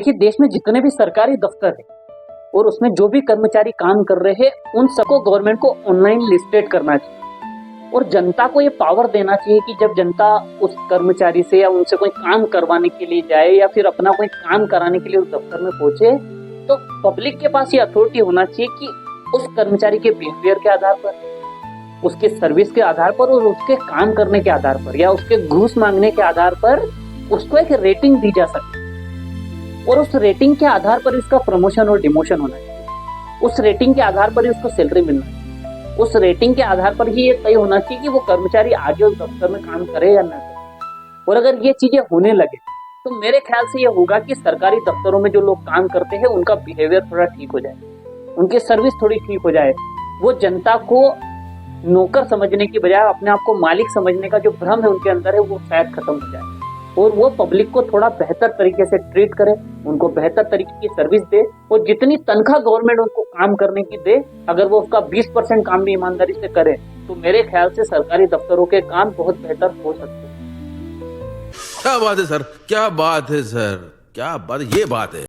देखिए, देश में जितने भी सरकारी दफ्तर है और उसमें जो भी कर्मचारी काम कर रहे हैं, उन सबको गवर्नमेंट को ऑनलाइन लिस्टेड करना चाहिए और जनता को ये पावर देना चाहिए कि जब जनता उस कर्मचारी से या उनसे कोई काम करवाने के लिए जाए या फिर अपना कोई काम कराने के लिए उस दफ्तर में पहुंचे, तो पब्लिक के पास ये अथॉरिटी होना चाहिए कि उस कर्मचारी के बिहेवियर के आधार पर, उसके सर्विस के आधार पर और उसके काम करने के आधार पर या उसके घूस मांगने के आधार पर उसको एक रेटिंग दी जा सकती है और उस रेटिंग के आधार पर इसका प्रमोशन और डिमोशन होना चाहिए। उस रेटिंग के आधार पर ही उसको सैलरी मिलना चाहिए। उस रेटिंग के आधार पर ही ये तय होना चाहिए कि वो कर्मचारी आगे उस दफ्तर में काम करे या ना करे। और अगर ये चीजें होने लगे तो मेरे ख्याल से ये होगा कि सरकारी दफ्तरों में जो लोग काम करते हैं उनका बिहेवियर थोड़ा ठीक हो जाए, उनकी सर्विस थोड़ी ठीक हो जाए। वो जनता को नौकर समझने की बजाय अपने आप को मालिक समझने का जो भ्रम है उनके अंदर है, वो शायद खत्म हो जाए और वो पब्लिक को थोड़ा बेहतर तरीके से ट्रीट करे, उनको बेहतर तरीके की सर्विस दे और जितनी तनख्वाह गवर्नमेंट उनको काम करने की दे, अगर वो उसका 20% काम भी ईमानदारी से करे तो मेरे ख्याल से सरकारी दफ्तरों के काम बहुत बेहतर हो सकते हैं। क्या बात है सर, क्या बात है सर, क्या बात, ये बात है।